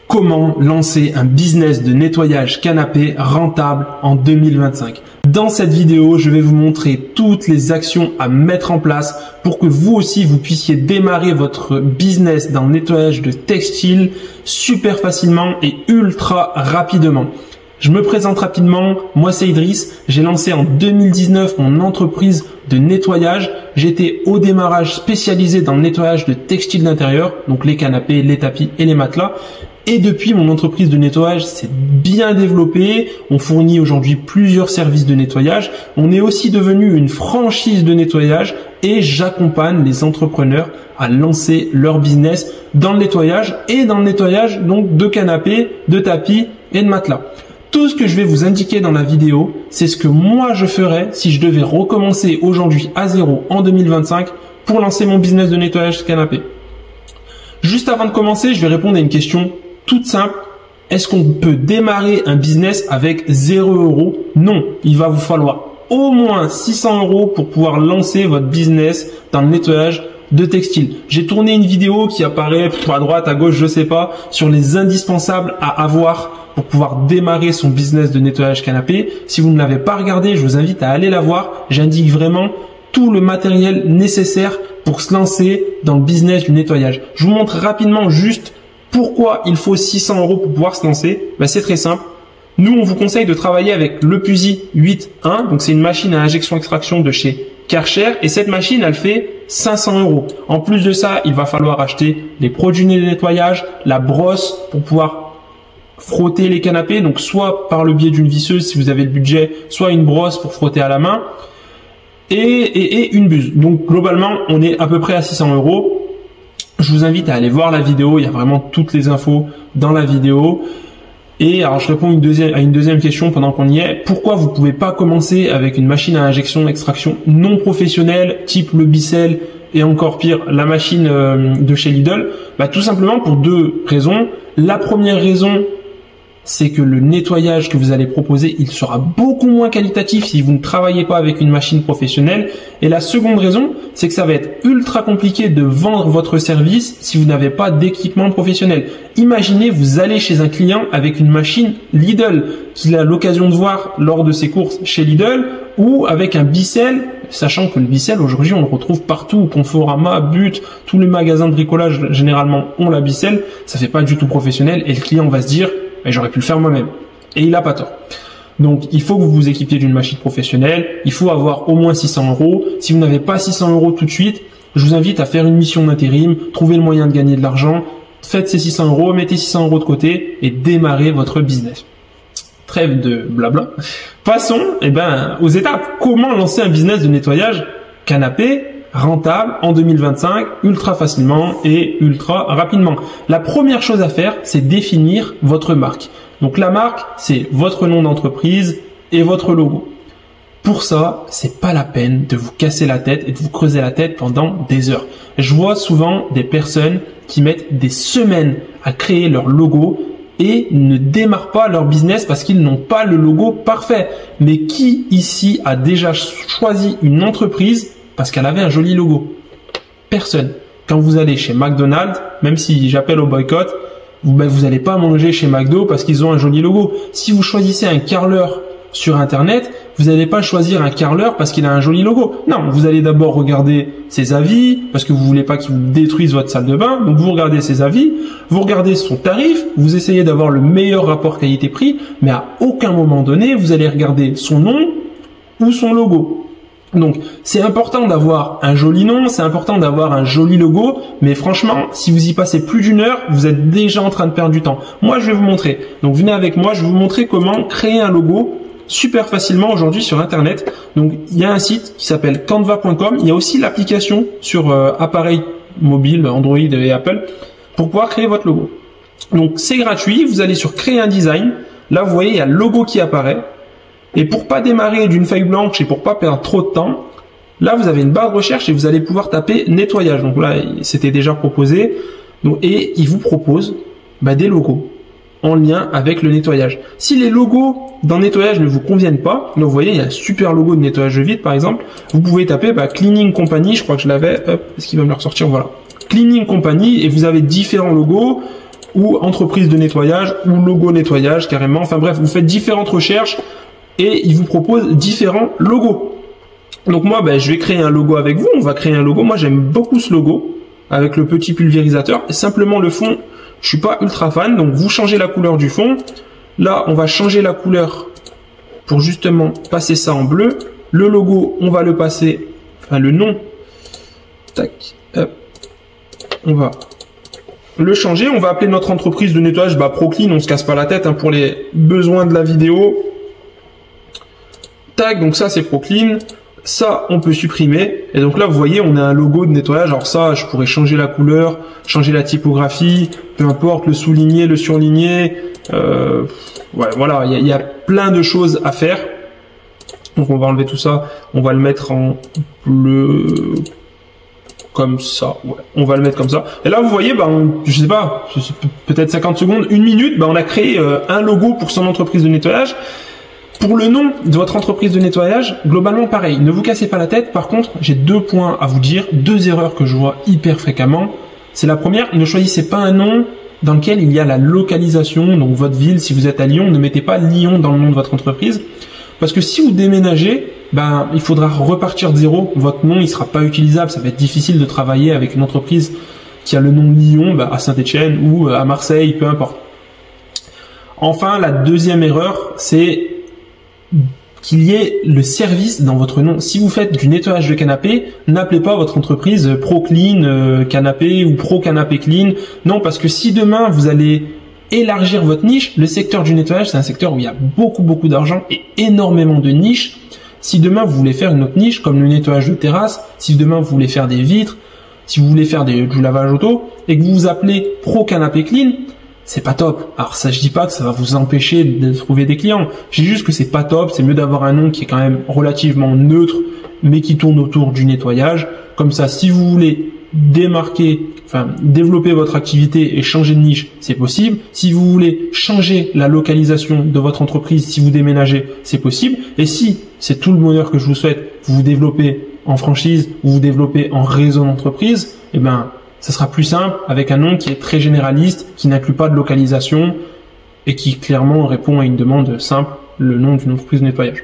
Comment lancer un business de nettoyage canapé rentable en 2025? Dans cette vidéo, je vais vous montrer toutes les actions à mettre en place pour que vous aussi, vous puissiez démarrer votre business dans le nettoyage de textile super facilement et ultra rapidement. Je me présente rapidement, moi c'est Idriss, j'ai lancé en 2019 mon entreprise de nettoyage. J'étais au démarrage spécialisé dans le nettoyage de textiles d'intérieur, donc les canapés, les tapis et les matelas. Et depuis, mon entreprise de nettoyage s'est bien développée. On fournit aujourd'hui plusieurs services de nettoyage. On est aussi devenu une franchise de nettoyage et j'accompagne les entrepreneurs à lancer leur business dans le nettoyage et dans le nettoyage donc de canapés, de tapis et de matelas. Tout ce que je vais vous indiquer dans la vidéo, c'est ce que moi je ferais si je devais recommencer aujourd'hui à zéro en 2025 pour lancer mon business de nettoyage de canapé. Juste avant de commencer, je vais répondre à une question toute simple. Est-ce qu'on peut démarrer un business avec 0 €? Non, il va vous falloir au moins 600 € pour pouvoir lancer votre business dans le nettoyage de textile. J'ai tourné une vidéo qui apparaît à droite, à gauche, je sais pas, sur les indispensables à avoir pour pouvoir démarrer son business de nettoyage canapé. Si vous ne l'avez pas regardé, je vous invite à aller la voir. J'indique vraiment tout le matériel nécessaire pour se lancer dans le business du nettoyage. Je vous montre rapidement juste pourquoi il faut 600 € pour pouvoir se lancer. C'est très simple. Nous, on vous conseille de travailler avec le Pusi 8.1. Donc, c'est une machine à injection extraction de chez Karcher. Et cette machine, elle fait 500 €. En plus de ça, il va falloir acheter les produits de nettoyage, la brosse pour pouvoir frotter les canapés. Donc, soit par le biais d'une visseuse si vous avez le budget, soit une brosse pour frotter à la main et une buse. Donc, globalement, on est à peu près à 600 €. Je vous invite à aller voir la vidéo, il y a vraiment toutes les infos dans la vidéo. Et alors je réponds à une deuxième question pendant qu'on y est. Pourquoi vous ne pouvez pas commencer avec une machine à injection extraction non professionnelle, type le Bicel et encore pire la machine de chez Lidl? Tout simplement pour deux raisons. La première raison, c'est que le nettoyage que vous allez proposer, il sera beaucoup moins qualitatif si vous ne travaillez pas avec une machine professionnelle. Et la seconde raison, c'est que ça va être ultra compliqué de vendre votre service si vous n'avez pas d'équipement professionnel. Imaginez, vous allez chez un client avec une machine Lidl qu'il a l'occasion de voir lors de ses courses chez Lidl ou avec un Bicel, sachant que le Bicel aujourd'hui on le retrouve partout, Conforama, But, tous les magasins de bricolage généralement ont la Bicel. Ça fait pas du tout professionnel et le client va se dire j'aurais pu le faire moi-même. Et il n'a pas tort. Donc, il faut que vous vous équipiez d'une machine professionnelle. Il faut avoir au moins 600 €. Si vous n'avez pas 600 € tout de suite, je vous invite à faire une mission d'intérim, trouver le moyen de gagner de l'argent. Faites ces 600 €, mettez 600 € de côté et démarrez votre business. Trêve de blabla. Passons, aux étapes. Comment lancer un business de nettoyage canapé rentable en 2025, ultra facilement et ultra rapidement. La première chose à faire, c'est définir votre marque. Donc la marque, c'est votre nom d'entreprise et votre logo. Pour ça, c'est pas la peine de vous casser la tête et de vous creuser la tête pendant des heures. Je vois souvent des personnes qui mettent des semaines à créer leur logo et ne démarrent pas leur business parce qu'ils n'ont pas le logo parfait. Mais qui ici a déjà choisi une entreprise parce qu'elle avait un joli logo? Personne. Quand vous allez chez McDonald's, même si j'appelle au boycott, vous n'allez pas manger chez McDo parce qu'ils ont un joli logo. Si vous choisissez un carreleur sur Internet, vous n'allez pas choisir un carreleur parce qu'il a un joli logo. Non, vous allez d'abord regarder ses avis parce que vous voulez pas qu'il vous détruise votre salle de bain. Donc vous regardez ses avis, vous regardez son tarif, vous essayez d'avoir le meilleur rapport qualité-prix, mais à aucun moment donné, vous allez regarder son nom ou son logo. Donc, c'est important d'avoir un joli nom, c'est important d'avoir un joli logo, mais franchement, si vous y passez plus d'1 heure, vous êtes déjà en train de perdre du temps. Moi, je vais vous montrer. Donc, venez avec moi, je vais vous montrer comment créer un logo super facilement aujourd'hui sur Internet. Donc, il y a un site qui s'appelle canva.com. Il y a aussi l'application sur appareil mobile, Android et Apple pour pouvoir créer votre logo. Donc, c'est gratuit. Vous allez sur créer un design. Là, vous voyez, il y a le logo qui apparaît. Et pour pas démarrer d'une feuille blanche et pour pas perdre trop de temps, là vous avez une barre de recherche et vous allez pouvoir taper nettoyage. Donc là, c'était déjà proposé. Donc, et il vous propose des logos en lien avec le nettoyage. Si les logos dans nettoyage ne vous conviennent pas, donc vous voyez, il y a un super logo de nettoyage de vide par exemple, vous pouvez taper Cleaning Company, je crois que je l'avais, hop, est-ce qu'il va me le ressortir? Voilà. Cleaning Company, et vous avez différents logos. ou entreprise de nettoyage ou logo nettoyage carrément. Enfin bref, vous faites différentes recherches et il vous propose différents logos. Donc moi, je vais créer un logo avec vous. On va créer un logo. Moi, j'aime beaucoup ce logo avec le petit pulvérisateur. Et simplement le fond, je suis pas ultra fan. Donc vous changez la couleur du fond. Là, on va changer la couleur pour justement passer ça en bleu. Le logo, on va le passer, enfin le nom. Tac, hop. On va le changer. On va appeler notre entreprise de nettoyage ProClean. On se casse pas la tête pour les besoins de la vidéo. Tac, donc ça c'est ProClean. Ça, on peut supprimer. Et donc là, vous voyez, on a un logo de nettoyage. Alors ça, je pourrais changer la couleur, changer la typographie, peu importe, le souligner, le surligner. Ouais, voilà, il y a plein de choses à faire. Donc on va enlever tout ça. On va le mettre en bleu, comme ça. Ouais, on va le mettre comme ça. Et là, vous voyez, je sais pas, peut-être 50 secondes, 1 minute, on a créé un logo pour son entreprise de nettoyage. Pour le nom de votre entreprise de nettoyage, globalement pareil, ne vous cassez pas la tête. Par contre, j'ai 2 points à vous dire, 2 erreurs que je vois hyper fréquemment. C'est la première, ne choisissez pas un nom dans lequel il y a la localisation, donc votre ville. Si vous êtes à Lyon, ne mettez pas Lyon dans le nom de votre entreprise. Parce que si vous déménagez, il faudra repartir de zéro. Votre nom, il sera pas utilisable. Ça va être difficile de travailler avec une entreprise qui a le nom Lyon à Saint-Étienne ou à Marseille, peu importe. Enfin, la deuxième erreur, c'est qu'il y ait le service dans votre nom. Si vous faites du nettoyage de canapé, n'appelez pas votre entreprise ProClean Canapé ou Pro Canapé Clean. Non, parce que si demain vous allez élargir votre niche, le secteur du nettoyage, c'est un secteur où il y a beaucoup d'argent et énormément de niches. Si demain vous voulez faire une autre niche, comme le nettoyage de terrasse, si demain vous voulez faire des vitres, si vous voulez faire du lavage auto, et que vous vous appelez Pro Canapé Clean, c'est pas top. Alors ça, je dis pas que ça va vous empêcher de trouver des clients. Je dis juste que c'est pas top. C'est mieux d'avoir un nom qui est quand même relativement neutre, mais qui tourne autour du nettoyage. Comme ça, si vous voulez développer votre activité et changer de niche, c'est possible. Si vous voulez changer la localisation de votre entreprise, si vous déménagez, c'est possible. Et si c'est tout le bonheur que je vous souhaite, vous vous développez en franchise, vous vous développez en réseau d'entreprise, ça sera plus simple avec un nom qui est très généraliste, qui n'inclut pas de localisation et qui clairement répond à une demande simple, le nom d'une entreprise de nettoyage.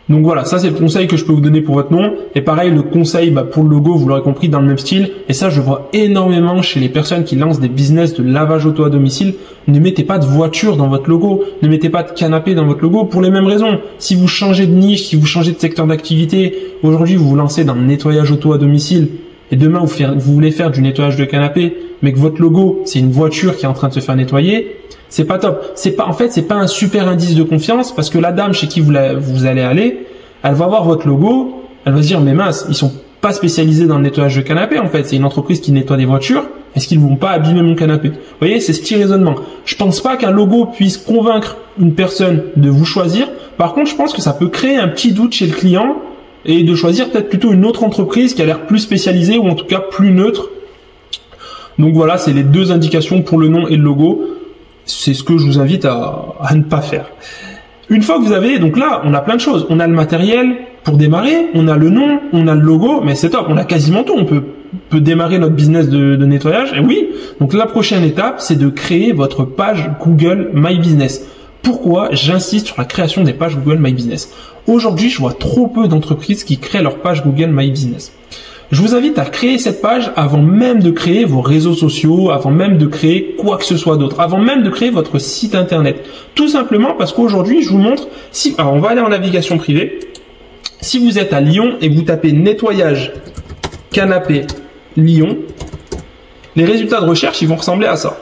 Donc voilà, ça c'est le conseil que je peux vous donner pour votre nom. Et pareil, le conseil pour le logo, vous l'aurez compris, dans le même style. Et ça, je vois énormément chez les personnes qui lancent des business de lavage auto à domicile. Ne mettez pas de voiture dans votre logo, ne mettez pas de canapé dans votre logo pour les mêmes raisons. Si vous changez de niche, si vous changez de secteur d'activité, aujourd'hui vous vous lancez dans le nettoyage auto à domicile, et demain vous voulez faire du nettoyage de canapé, mais que votre logo c'est une voiture qui est en train de se faire nettoyer, c'est pas top. C'est pas un super indice de confiance, parce que la dame chez qui vous allez aller, elle va voir votre logo, elle va se dire mais mince, ils sont pas spécialisés dans le nettoyage de canapé en fait, c'est une entreprise qui nettoie des voitures, est-ce qu'ils vont pas abîmer mon canapé? Vous voyez, c'est ce petit raisonnement. Je pense pas qu'un logo puisse convaincre une personne de vous choisir. Par contre, je pense que ça peut créer un petit doute chez le client et de choisir peut-être plutôt une autre entreprise qui a l'air plus spécialisée ou en tout cas plus neutre. Donc voilà, c'est les 2 indications pour le nom et le logo. C'est ce que je vous invite à ne pas faire. Une fois que vous avez, donc là, on a plein de choses. On a le matériel pour démarrer, on a le nom, on a le logo, mais c'est top, on a quasiment tout. On peut démarrer notre business de nettoyage. Et oui, donc la prochaine étape, c'est de créer votre page Google My Business. Pourquoi j'insiste sur la création des pages Google My Business? Aujourd'hui, je vois trop peu d'entreprises qui créent leur page Google My Business. Je vous invite à créer cette page avant même de créer vos réseaux sociaux, avant même de créer quoi que ce soit d'autre, avant même de créer votre site internet. Tout simplement parce qu'aujourd'hui, je vous montre, alors on va aller en navigation privée. Si vous êtes à Lyon et que vous tapez nettoyage canapé Lyon, les résultats de recherche, ils vont ressembler à ça.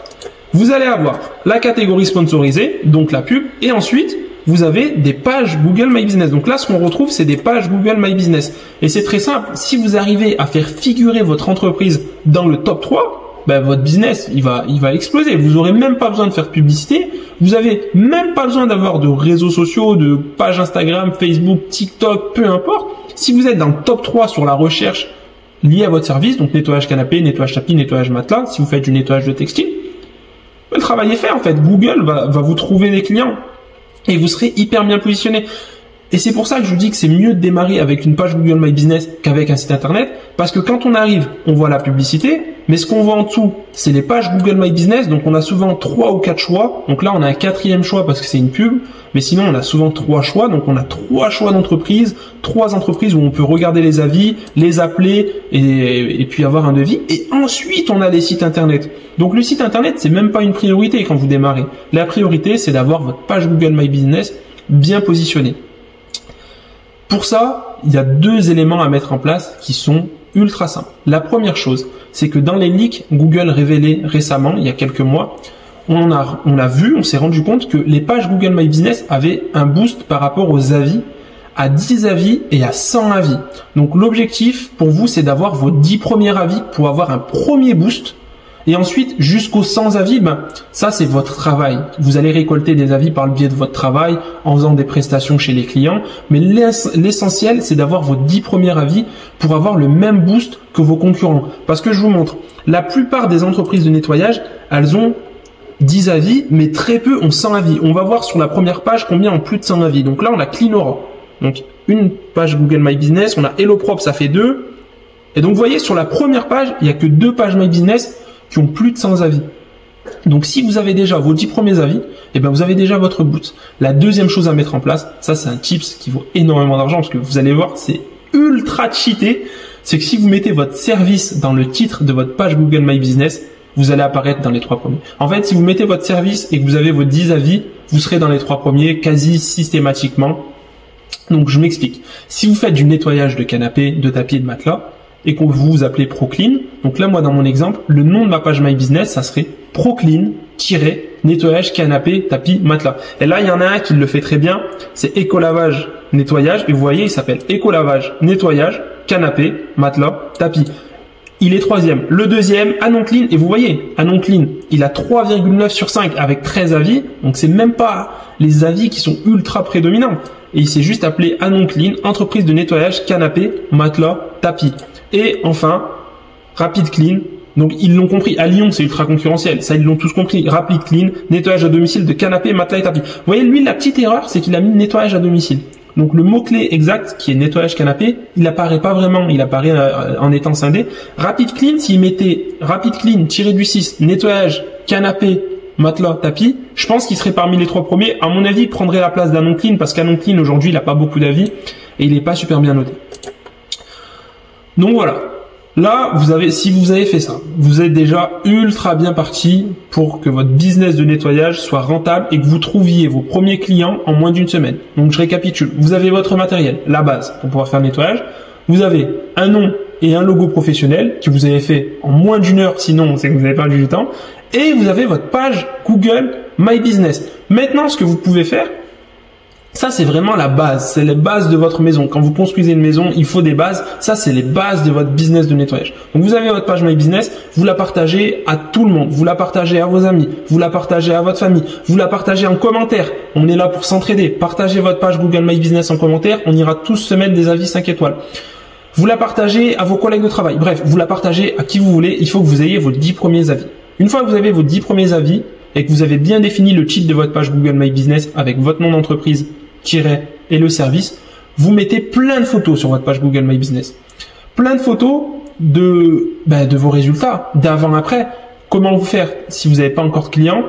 Vous allez avoir la catégorie sponsorisée, donc la pub, et ensuite, vous avez des pages Google My Business. Donc là, ce qu'on retrouve, c'est des pages Google My Business. Et c'est très simple. Si vous arrivez à faire figurer votre entreprise dans le top 3, votre business, il va exploser. Vous aurez même pas besoin de faire de publicité. Vous avez même pas besoin d'avoir de réseaux sociaux, de pages Instagram, Facebook, TikTok, peu importe. Si vous êtes dans le top 3 sur la recherche liée à votre service, donc nettoyage canapé, nettoyage tapis, nettoyage matelas, si vous faites du nettoyage de textile, le travail est fait en fait. Google va vous trouver des clients. Et vous serez hyper bien positionné. Et c'est pour ça que je vous dis que c'est mieux de démarrer avec une page Google My Business qu'avec un site internet. Parce que quand on arrive, on voit la publicité. Mais ce qu'on voit en dessous, c'est les pages Google My Business. Donc, on a souvent 3 ou 4 choix. Donc là, on a un 4e choix parce que c'est une pub. Mais sinon, on a souvent 3 choix. Donc, on a 3 choix d'entreprises, 3 entreprises où on peut regarder les avis, les appeler et puis avoir un devis. Et ensuite, on a les sites internet. Donc, le site internet, c'est même pas une priorité quand vous démarrez. La priorité, c'est d'avoir votre page Google My Business bien positionnée. Pour ça, il y a 2 éléments à mettre en place qui sont ultra simple. La première chose, c'est que dans les leaks, Google révélait récemment, il y a quelques mois, on s'est rendu compte que les pages Google My Business avaient un boost par rapport aux avis, à 10 avis et à 100 avis. Donc l'objectif pour vous, c'est d'avoir vos 10 premiers avis pour avoir un premier boost. Et ensuite, jusqu'aux 100 avis, ça c'est votre travail. Vous allez récolter des avis par le biais de votre travail, en faisant des prestations chez les clients. Mais l'essentiel, c'est d'avoir vos 10 premiers avis pour avoir le même boost que vos concurrents. Parce que je vous montre, la plupart des entreprises de nettoyage, elles ont 10 avis, mais très peu ont 100 avis. On va voir sur la première page combien ont plus de 100 avis. Donc là, on a Cleanora. Donc une page Google My Business, on a HelloProp, ça fait 2. Et donc vous voyez, sur la première page, il n'y a que 2 pages My Business qui ont plus de 100 avis. Donc si vous avez déjà vos 10 premiers avis, vous avez déjà votre boost. La deuxième chose à mettre en place, ça c'est un tips qui vaut énormément d'argent parce que vous allez voir, c'est ultra cheaté. C'est que si vous mettez votre service dans le titre de votre page Google My Business, vous allez apparaître dans les 3 premiers. En fait, si vous mettez votre service et que vous avez vos 10 avis, vous serez dans les 3 premiers quasi systématiquement. Donc je m'explique. Si vous faites du nettoyage de canapé, de tapis et de matelas, et que vous vous appelez ProClean. Donc là, moi, dans mon exemple, le nom de ma page My Business, ça serait ProClean-nettoyage canapé, tapis, matelas. Et là, il y en a un qui le fait très bien. C'est écolavage, nettoyage. Et vous voyez, il s'appelle écolavage, nettoyage, canapé, matelas, tapis. Il est 3e. Le 2e, AnonClean. Et vous voyez, AnonClean, il a 3,9 sur 5 avec 13 avis. Donc, c'est même pas les avis qui sont ultra prédominants. Et il s'est juste appelé AnonClean, entreprise de nettoyage, canapé, matelas, tapis. Et enfin, Rapid Clean. Donc, ils l'ont compris. À Lyon, c'est ultra concurrentiel. Ça, ils l'ont tous compris. Rapid Clean, nettoyage à domicile de canapé, matelas et tapis. Vous voyez, lui, la petite erreur, c'est qu'il a mis nettoyage à domicile. Donc, le mot-clé exact, qui est nettoyage canapé, il apparaît pas vraiment. Il apparaît en étant scindé. Rapid Clean, s'il mettait Rapid Clean, -6, nettoyage, canapé, matelas, tapis, je pense qu'il serait parmi les 3 premiers. À mon avis, il prendrait la place d'AnonClean parce qu'AnonClean, aujourd'hui, il n'a pas beaucoup d'avis et il n'est pas super bien noté. Donc voilà. Là, si vous avez fait ça, vous êtes déjà ultra bien parti pour que votre business de nettoyage soit rentable et que vous trouviez vos premiers clients en moins d'1 semaine. Donc je récapitule. Vous avez votre matériel, la base pour pouvoir faire le nettoyage. Vous avez un nom et un logo professionnel que vous avez fait en moins d'1 heure, sinon c'est que vous avez perdu du temps. Et vous avez votre page Google My Business. Maintenant, ce que vous pouvez faire, ça c'est vraiment la base, c'est les bases de votre maison. Quand vous construisez une maison, il faut des bases. Ça c'est les bases de votre business de nettoyage. Donc vous avez votre page My Business, vous la partagez à tout le monde, vous la partagez à vos amis, vous la partagez à votre famille, vous la partagez en commentaire. On est là pour s'entraider. Partagez votre page Google My Business en commentaire, on ira tous se mettre des avis 5 étoiles. Vous la partagez à vos collègues de travail. Bref, vous la partagez à qui vous voulez. Il faut que vous ayez vos 10 premiers avis. Une fois que vous avez vos 10 premiers avis et que vous avez bien défini le titre de votre page Google My Business avec votre nom d'entreprise, et le service, vous mettez plein de photos sur votre page Google My Business. Plein de photos de vos résultats, d'avant-après. Comment vous faire si vous n'avez pas encore de clients?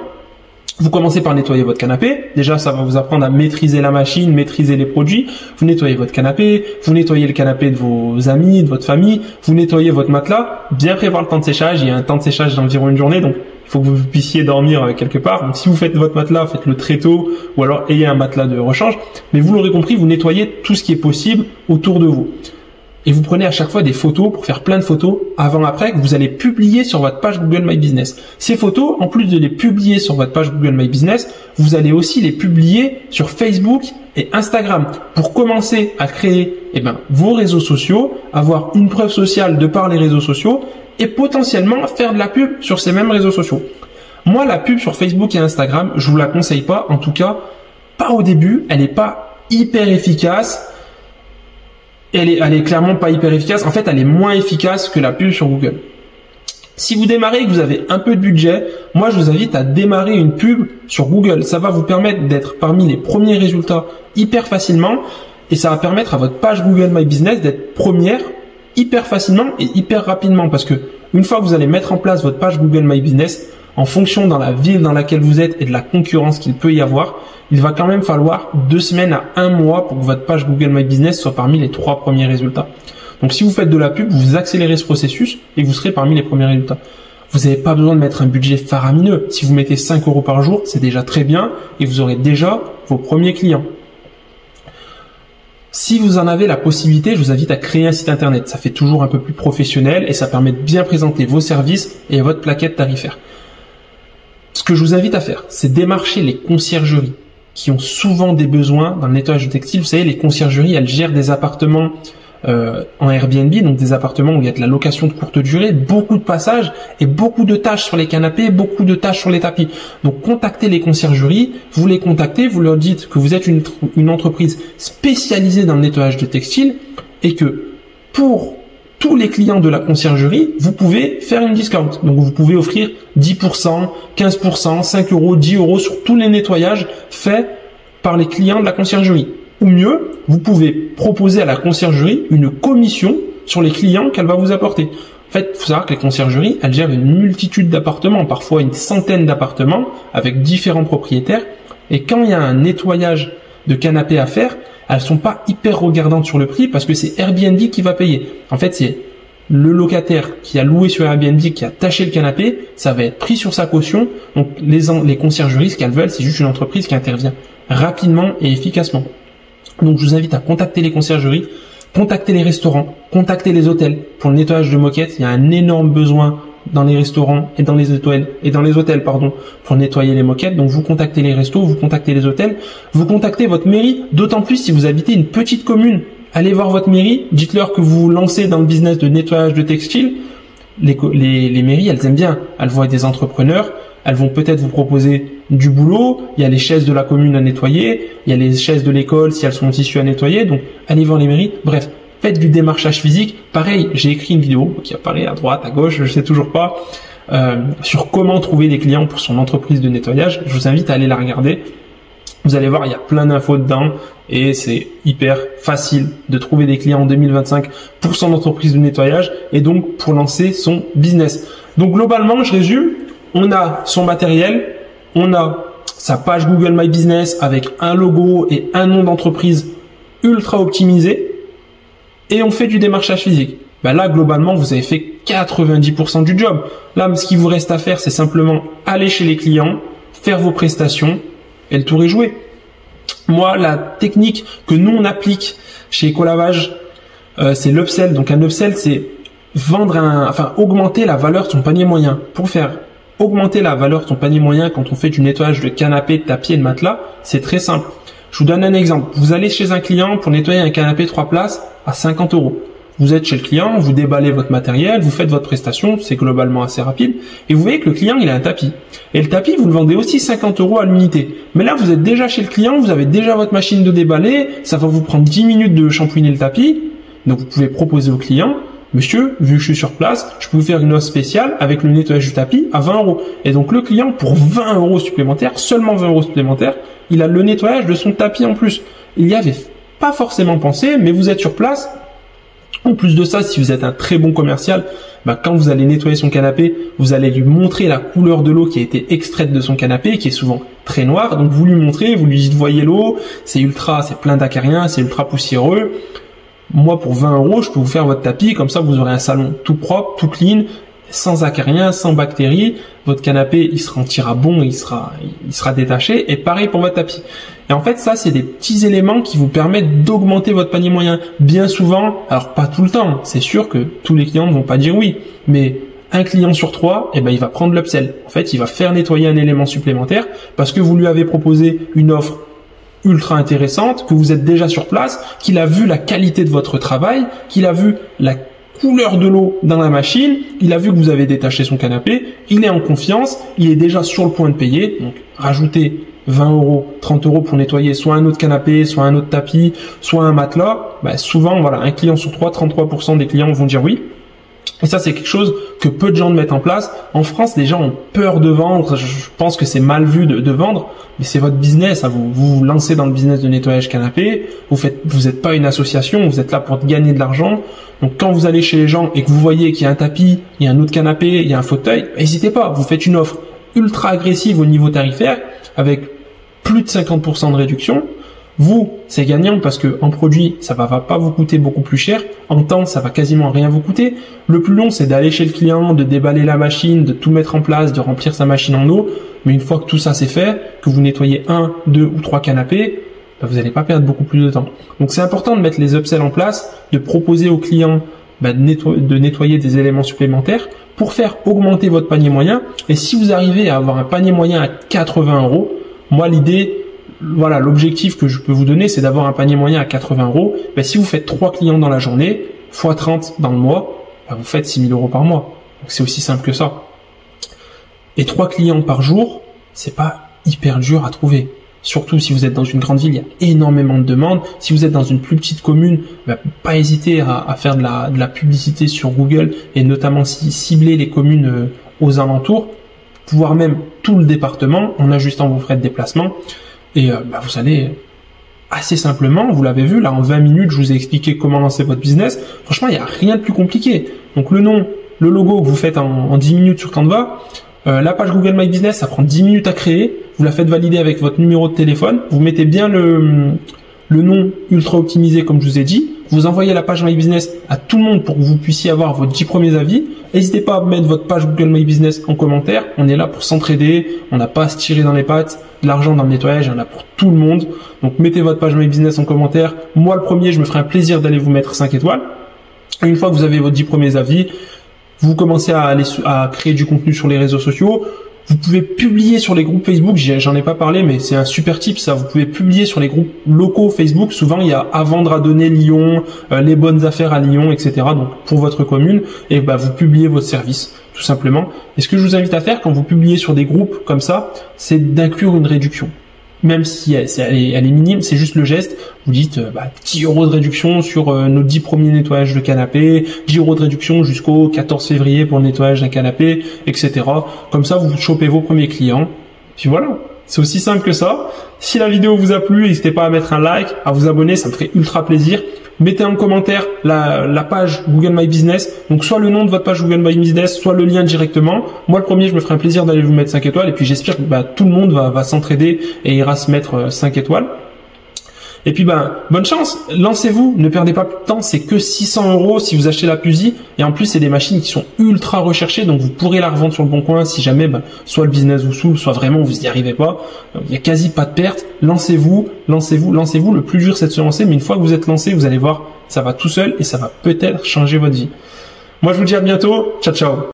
Vous commencez par nettoyer votre canapé. Déjà, ça va vous apprendre à maîtriser la machine, maîtriser les produits. Vous nettoyez votre canapé, vous nettoyez le canapé de vos amis, de votre famille, vous nettoyez votre matelas. Bien prévoir le temps de séchage. Il y a un temps de séchage d'environ 1 journée, donc il faut que vous puissiez dormir quelque part. Donc si vous faites votre matelas, faites-le très tôt ou alors ayez un matelas de rechange. Mais vous l'aurez compris, vous nettoyez tout ce qui est possible autour de vous. Et vous prenez à chaque fois des photos pour faire plein de photos avant-après que vous allez publier sur votre page Google My Business. Ces photos, en plus de les publier sur votre page Google My Business, vous allez aussi les publier sur Facebook et Instagram pour commencer à créer vos réseaux sociaux, avoir une preuve sociale de par les réseaux sociaux et potentiellement faire de la pub sur ces mêmes réseaux sociaux. Moi, la pub sur Facebook et Instagram, je vous la conseille pas. En tout cas, pas au début. Elle n'est pas hyper efficace. Elle est clairement pas hyper efficace. En fait, elle est moins efficace que la pub sur Google. Si vous démarrez et que vous avez un peu de budget, moi, je vous invite à démarrer une pub sur Google. Ça va vous permettre d'être parmi les premiers résultats hyper facilement et ça va permettre à votre page Google My Business d'être première hyper facilement et hyper rapidement parce que Une fois que vous allez mettre en place votre page Google My Business, en fonction dans la ville dans laquelle vous êtes et de la concurrence qu'il peut y avoir, il va quand même falloir 2 semaines à 1 mois pour que votre page Google My Business soit parmi les 3 premiers résultats. Donc si vous faites de la pub, vous accélérez ce processus et vous serez parmi les premiers résultats. Vous n'avez pas besoin de mettre un budget faramineux. Si vous mettez 5 € par jour, c'est déjà très bien et vous aurez déjà vos premiers clients. Si vous en avez la possibilité, je vous invite à créer un site internet. Ça fait toujours un peu plus professionnel et ça permet de bien présenter vos services et votre plaquette tarifaire. Ce que je vous invite à faire, c'est démarcher les conciergeries qui ont souvent des besoins dans le nettoyage de textile. Vous savez, les conciergeries, elles gèrent des appartements en Airbnb, donc des appartements où il y a de la location de courte durée, beaucoup de passages et beaucoup de tâches sur les canapés, beaucoup de tâches sur les tapis. Donc contactez les conciergeries, vous les contactez, vous leur dites que vous êtes une entreprise spécialisée dans le nettoyage de textile et que pour tous les clients de la conciergerie, vous pouvez faire une discount. Donc vous pouvez offrir 10%, 15%, 5 €, 10 € sur tous les nettoyages faits par les clients de la conciergerie. Ou mieux, vous pouvez proposer à la conciergerie une commission sur les clients qu'elle va vous apporter. En fait, il faut savoir que les conciergeries, elles gèrent une multitude d'appartements, parfois une centaine d'appartements avec différents propriétaires. Et quand il y a un nettoyage de canapé à faire, elles sont pas hyper regardantes sur le prix parce que c'est Airbnb qui va payer. En fait, c'est le locataire qui a loué sur Airbnb, qui a taché le canapé, ça va être pris sur sa caution. Donc les conciergeries, ce qu'elles veulent, c'est juste une entreprise qui intervient rapidement et efficacement. Donc je vous invite à contacter les conciergeries, contacter les restaurants, contacter les hôtels. Pour le nettoyage de moquettes, il y a un énorme besoin dans les restaurants et dans les hôtels, pour nettoyer les moquettes. Donc vous contactez les restos, vous contactez les hôtels, vous contactez votre mairie, d'autant plus si vous habitez une petite commune. Allez voir votre mairie, dites-leur que vous vous lancez dans le business de nettoyage de textile. Les mairies, elles aiment bien, elles voient des entrepreneurs, elles vont peut-être vous proposer du boulot, il y a les chaises de la commune à nettoyer, il y a les chaises de l'école si elles sont en tissu à nettoyer, donc allez voir les mairies, bref, faites du démarchage physique. Pareil, j'ai écrit une vidéo qui apparaît à droite, à gauche, je sais toujours pas, sur comment trouver des clients pour son entreprise de nettoyage. Je vous invite à aller la regarder. Vous allez voir, il y a plein d'infos dedans et c'est hyper facile de trouver des clients en 2025 pour son entreprise de nettoyage et donc pour lancer son business. Donc globalement, je résume, on a son matériel, on a sa page Google My Business avec un logo et un nom d'entreprise ultra optimisé et on fait du démarchage physique. Ben là, globalement, vous avez fait 90% du job. Là, ce qui vous reste à faire, c'est simplement aller chez les clients, faire vos prestations et le tour est joué. Moi, la technique que nous, on applique chez Ecolavage, c'est l'upsell. Donc, un upsell, c'est augmenter la valeur de son panier moyen. Pour faire augmenter la valeur de son panier moyen quand on fait du nettoyage de canapé, de tapis et de matelas, c'est très simple. Je vous donne un exemple. Vous allez chez un client pour nettoyer un canapé 3 places à 50 €. Vous êtes chez le client, vous déballez votre matériel, vous faites votre prestation, c'est globalement assez rapide. Et vous voyez que le client, il a un tapis. Et le tapis, vous le vendez aussi 50 € à l'unité. Mais là, vous êtes déjà chez le client, vous avez déjà votre machine de déballer, ça va vous prendre 10 minutes de shampouiner le tapis. Donc, vous pouvez proposer au client, monsieur, vu que je suis sur place, je peux vous faire une offre spéciale avec le nettoyage du tapis à 20 €. Et donc, le client, pour 20 € supplémentaires, seulement 20 € supplémentaires, il a le nettoyage de son tapis en plus. Il y avait pas forcément pensé, mais vous êtes sur place. En plus de ça, si vous êtes un très bon commercial, quand vous allez nettoyer son canapé, vous allez lui montrer la couleur de l'eau qui a été extraite de son canapé, qui est souvent très noire. Donc vous lui montrez, vous lui dites, voyez l'eau, c'est plein d'acariens, c'est ultra poussiéreux. Moi, pour 20 €, je peux vous faire votre tapis, comme ça vous aurez un salon tout propre, tout clean, sans acariens, sans bactéries. Votre canapé, il se rentira bon, il sera détaché. Et pareil pour votre tapis. Et en fait, ça, c'est des petits éléments qui vous permettent d'augmenter votre panier moyen. Bien souvent, alors pas tout le temps, c'est sûr que tous les clients ne vont pas dire oui, mais un client sur 3, il va prendre l'upsell. En fait, il va faire nettoyer un élément supplémentaire parce que vous lui avez proposé une offre ultra intéressante, que vous êtes déjà sur place, qu'il a vu la qualité de votre travail, qu'il a vu la couleur de l'eau dans la machine, il a vu que vous avez détaché son canapé, il est en confiance, il est déjà sur le point de payer. Donc, rajoutez 20 €, 30 € pour nettoyer soit un autre canapé, soit un autre tapis, soit un matelas. Souvent, voilà, un client sur 3, 33% des clients vont dire oui. Et ça, c'est quelque chose que peu de gens mettent en place. En France, les gens ont peur de vendre. Je pense que c'est mal vu de vendre, mais c'est votre business. Vous vous lancez dans le business de nettoyage canapé. Vous n'êtes pas une association. Vous êtes là pour gagner de l'argent. Donc, quand vous allez chez les gens et que vous voyez qu'il y a un tapis, il y a un autre canapé, il y a un fauteuil, n'hésitez pas. Vous faites une offre ultra agressive au niveau tarifaire avec plus de 50% de réduction. Vous, c'est gagnant parce que en produit, ça va pas vous coûter beaucoup plus cher. En temps, ça va quasiment rien vous coûter. Le plus long, c'est d'aller chez le client, de déballer la machine, de tout mettre en place, de remplir sa machine en eau. Mais une fois que tout ça c'est fait, que vous nettoyez 1, 2 ou 3 canapés, vous n'allez pas perdre beaucoup plus de temps. Donc c'est important de mettre les upsells en place, de proposer aux clients de nettoyer des éléments supplémentaires pour faire augmenter votre panier moyen. Et si vous arrivez à avoir un panier moyen à 80 €, moi l'objectif que je peux vous donner, c'est d'avoir un panier moyen à 80 €. Si vous faites 3 clients dans la journée, fois 30 dans le mois, vous faites 6 000 € par mois. Donc c'est aussi simple que ça. Et 3 clients par jour, c'est pas hyper dur à trouver. Surtout si vous êtes dans une grande ville, il y a énormément de demandes. Si vous êtes dans une plus petite commune, pas hésiter à faire de la publicité sur Google et notamment cibler les communes aux alentours, voire même tout le département en ajustant vos frais de déplacement. Et vous allez assez simplement, vous l'avez vu, là en 20 minutes, je vous ai expliqué comment lancer votre business. Franchement, il n'y a rien de plus compliqué. Donc le nom, le logo que vous faites en 10 minutes sur Canva, la page Google My Business, ça prend 10 minutes à créer. Vous la faites valider avec votre numéro de téléphone. Vous mettez bien le nom ultra optimisé comme je vous ai dit. Vous envoyez la page My Business à tout le monde pour que vous puissiez avoir vos 10 premiers avis. N'hésitez pas à mettre votre page Google My Business en commentaire. On est là pour s'entraider. On n'a pas à se tirer dans les pattes. De l'argent dans le nettoyage, il y en a pour tout le monde. Donc mettez votre page My Business en commentaire. Moi le premier, je me ferai un plaisir d'aller vous mettre 5 étoiles. Et une fois que vous avez vos 10 premiers avis, vous commencez à créer du contenu sur les réseaux sociaux. Vous pouvez publier sur les groupes Facebook, j'en ai pas parlé, mais c'est un super tip ça. Vous pouvez publier sur les groupes locaux Facebook. Souvent, il y a à vendre à donner Lyon, les bonnes affaires à Lyon, etc. Donc, pour votre commune, et vous publiez votre service, tout simplement. Et ce que je vous invite à faire quand vous publiez sur des groupes comme ça, c'est d'inclure une réduction. Même si elle est minime, c'est juste le geste. Vous dites 10 € de réduction sur nos 10 premiers nettoyages de canapé, 10 € de réduction jusqu'au 14 février pour le nettoyage d'un canapé, etc. Comme ça, vous chopez vos premiers clients. Puis voilà, c'est aussi simple que ça. Si la vidéo vous a plu, n'hésitez pas à mettre un like, à vous abonner, ça me ferait ultra plaisir. Mettez en commentaire la page Google My Business, donc soit le nom de votre page Google My Business, soit le lien directement. Moi le premier, je me ferai un plaisir d'aller vous mettre 5 étoiles et puis j'espère que tout le monde va s'entraider et ira se mettre 5 étoiles. Et puis bonne chance, lancez-vous, ne perdez pas plus de temps, c'est que 600 € si vous achetez la Pusi et en plus c'est des machines qui sont ultra recherchées, donc vous pourrez la revendre sur le bon coin si jamais soit le business vous saoule, soit vraiment vous n'y arrivez pas. Il y a quasi pas de perte. Lancez-vous. Le plus dur c'est de se lancer, mais une fois que vous êtes lancé, vous allez voir, ça va tout seul et ça va peut-être changer votre vie. Moi je vous dis à bientôt, ciao ciao.